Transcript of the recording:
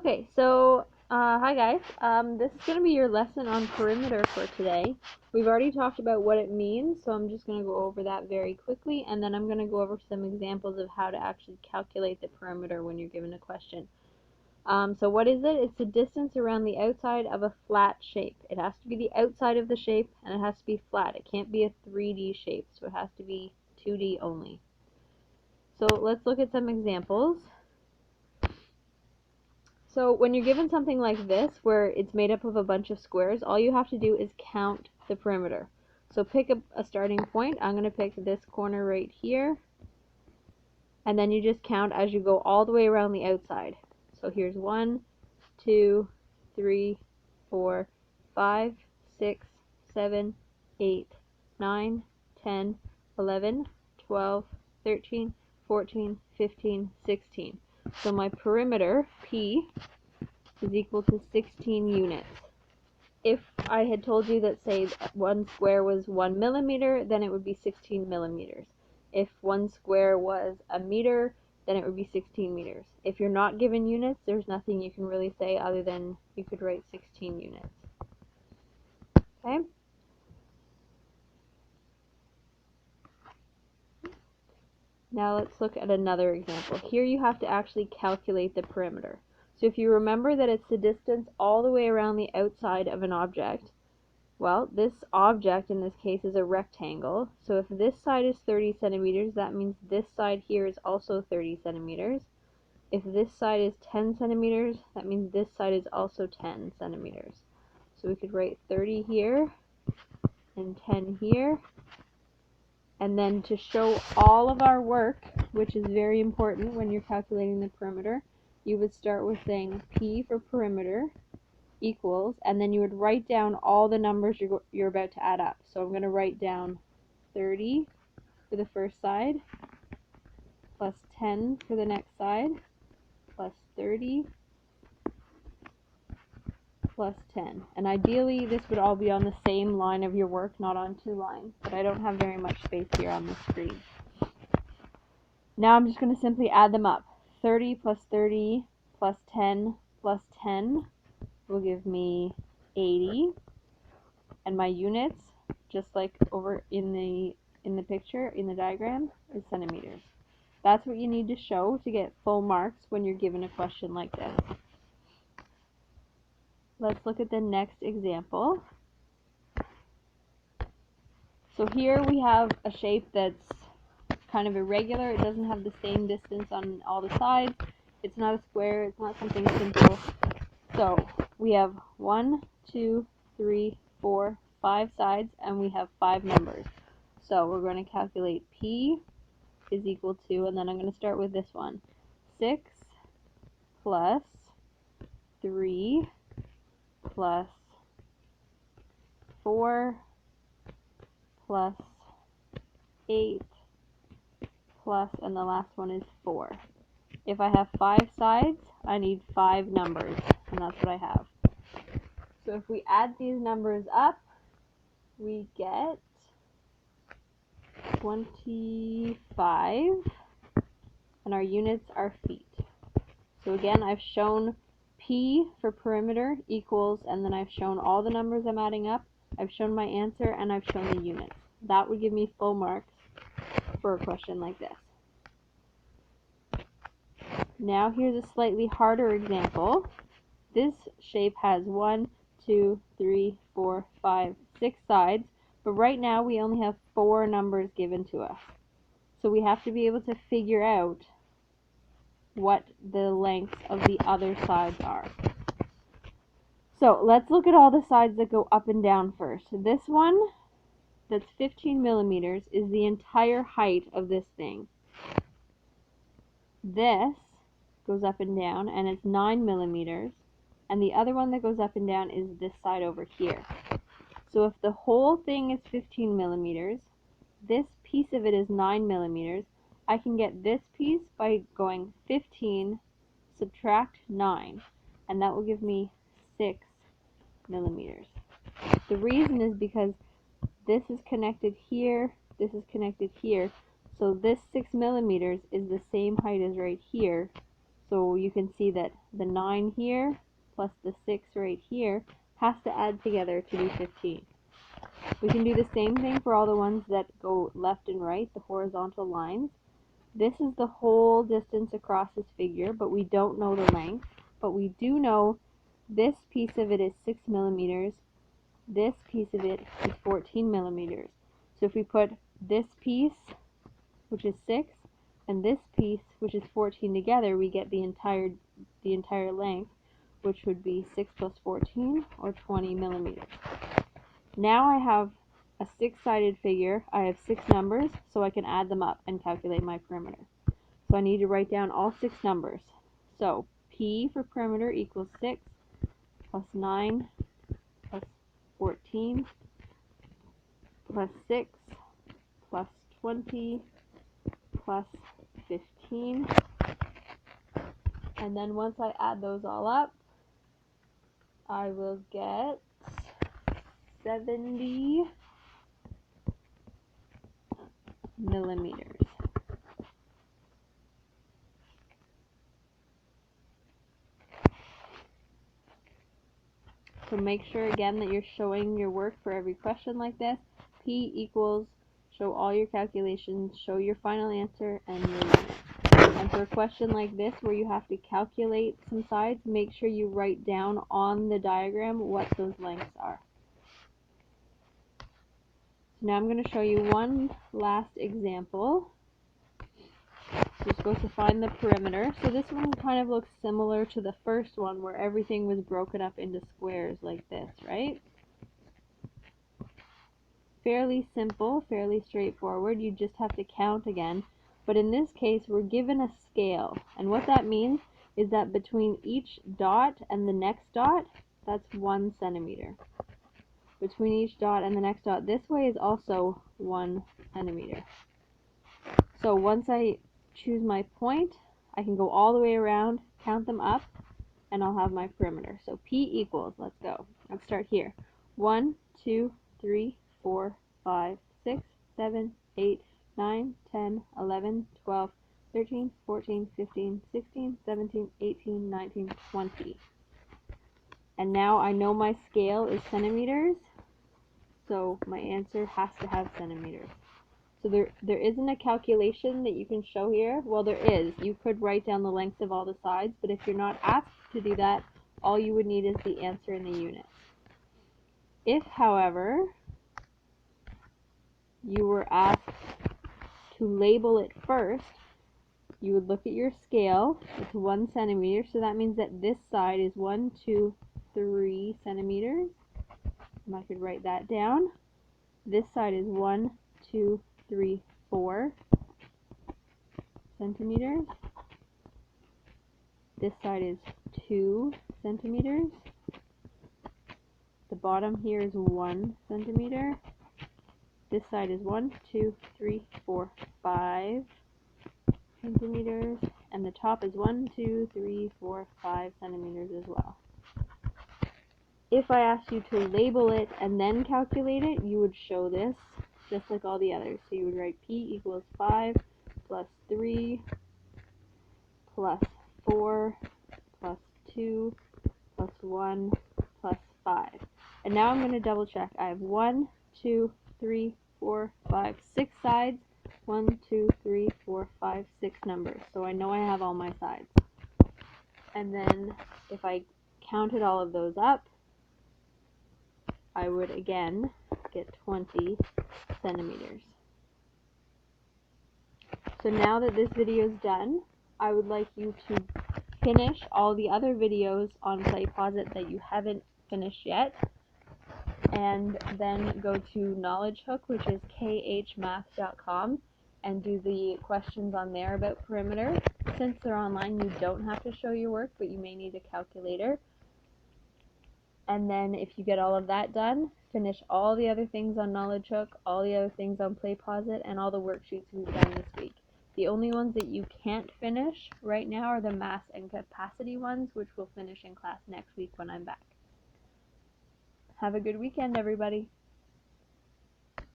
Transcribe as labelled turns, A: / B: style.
A: Okay, so hi guys. This is going to be your lesson on perimeter for today. We've already talked about what it means, so I'm just going to go over that very quickly, and then I'm going to go over some examples of how to actually calculate the perimeter when you're given a question. So what is it? It's the distance around the outside of a flat shape. It has to be the outside of the shape, and it has to be flat. It can't be a 3D shape, so it has to be 2D only. So let's look at some examples. So when you're given something like this, where it's made up of a bunch of squares, all you have to do is count the perimeter. So pick a starting point. I'm going to pick this corner right here. And then you just count as you go all the way around the outside. So here's 1, 2, 3, 4, 5, 6, 7, 8, 9, 10, 11, 12, 13, 14, 15, 16. So my perimeter, P, is equal to 16 units. If I had told you that, say, one square was 1 millimeter, then it would be 16 millimeters. If one square was a meter, then it would be 16 meters. If you're not given units, there's nothing you can really say other than you could write 16 units. Okay? Now let's look at another example. Here you have to actually calculate the perimeter. So if you remember that it's the distance all the way around the outside of an object, well, this object in this case is a rectangle. So if this side is 30 centimeters, that means this side here is also 30 centimeters. If this side is 10 centimeters, that means this side is also 10 centimeters. So we could write 30 here and 10 here. And then to show all of our work, which is very important when you're calculating the perimeter, you would start with saying P for perimeter equals, and then you would write down all the numbers you're about to add up. So I'm going to write down 30 for the first side, plus 10 for the next side, plus 30, plus 10. And ideally this would all be on the same line of your work, not on two lines, but I don't have very much space here on the screen. Now I'm just going to simply add them up. 30 plus 30 plus 10 plus 10 will give me 80. And my units, just like over in the picture, in the diagram, is centimeters. That's what you need to show to get full marks when you're given a question like this. Let's look at the next example. So here we have a shape that's kind of irregular. It doesn't have the same distance on all the sides. It's not a square. It's not something simple. So we have 1, 2, 3, 4, 5 sides, and we have 5 numbers. So we're going to calculate P is equal to, and then I'm going to start with this one, 6 plus 3 plus 4 plus 8 plus, and the last one is 4. If I have 5 sides, I need 5 numbers, and that's what I have. So if we add these numbers up, we get 25, and our units are feet. So again, I've shown P for perimeter equals, and then I've shown all the numbers I'm adding up, I've shown my answer, and I've shown the units. That would give me full marks for a question like this. Now here's a slightly harder example. This shape has 1, 2, 3, 4, 5, 6 sides, but right now we only have 4 numbers given to us. So we have to be able to figure out what the lengths of the other sides are. So let's look at all the sides that go up and down first. This one, that's 15 millimeters, is the entire height of this thing. This goes up and down, and it's 9 millimeters. And the other one that goes up and down is this side over here. So if the whole thing is 15 millimeters, this piece of it is 9 millimeters, I can get this piece by going 15, subtract 9, and that will give me 6 millimeters. The reason is because this is connected here, this is connected here, so this 6 millimeters is the same height as right here, So you can see that the 9 here plus the 6 right here has to add together to be 15. We can do the same thing for all the ones that go left and right, the horizontal lines. This is the whole distance across this figure, but we don't know the length. But we do know this piece of it is 6 millimeters. This piece of it is 14 millimeters. So if we put this piece, which is 6, and this piece, which is 14 together, we get the entire length, which would be 6 plus 14, or 20 millimeters. Now I have a 6-sided figure. I have 6 numbers, so I can add them up and calculate my perimeter. So I need to write down all 6 numbers. So P for perimeter equals 6 plus 9 plus 14 plus 6 plus 20 plus 15. And then once I add those all up, I will get 70 millimeters. So make sure again that you're showing your work for every question like this. P equals, show all your calculations, show your final answer, and your unit. And for a question like this where you have to calculate some sides, make sure you write down on the diagram what those lengths are. So now I'm going to show you one last example. We're supposed to find the perimeter. So this one kind of looks similar to the first one where everything was broken up into squares like this, right? Fairly simple, fairly straightforward. You just have to count again. But in this case, we're given a scale. And what that means is that between each dot and the next dot, that's 1 centimeter. Between each dot and the next dot this way is also 1 centimeter. So once I choose my point, I can go all the way around, count them up, and I'll have my perimeter. So P equals, let's go. Let's start here. 1, 2, 3, 4, 5, 6, 7, 8, 9, 10, 11, 12, 13, 14, 15, 16, 17, 18, 19, 20. And now I know my scale is centimeters, so my answer has to have centimeters. So there isn't a calculation that you can show here. Well, there is. You could write down the lengths of all the sides, but if you're not asked to do that, all you would need is the answer in the unit. If, however, you were asked to label it first, you would look at your scale. It's 1 centimeter, so that means that this side is 1, 2, 3 centimeters. And I could write that down. This side is 1, 2, 3, 4 centimeters. This side is 2 centimeters. The bottom here is 1 centimeter. This side is 1, 2, 3, 4, 5 centimeters. And the top is 1, 2, 3, 4, 5 centimeters as well. If I asked you to label it and then calculate it, you would show this just like all the others. So you would write P equals 5 plus 3 plus 4 plus 2 plus 1 plus 5. And now I'm going to double check. I have 1, 2, 3, 4, 5, 6 sides. 1, 2, 3, 4, 5, 6 numbers. So I know I have all my sides. And then if I counted all of those up, I would again get 20 centimeters. So now that this video is done, I would like you to finish all the other videos on PlayPosit that you haven't finished yet, and then go to Knowledge Hook, which is khmath.com, and do the questions on there about perimeter. Since they're online, you don't have to show your work, but you may need a calculator. And then if you get all of that done, finish all the other things on Knowledge Hook, all the other things on PlayPosit, and all the worksheets we've done this week. The only ones that you can't finish right now are the mass and capacity ones, which we'll finish in class next week when I'm back. Have a good weekend, everybody.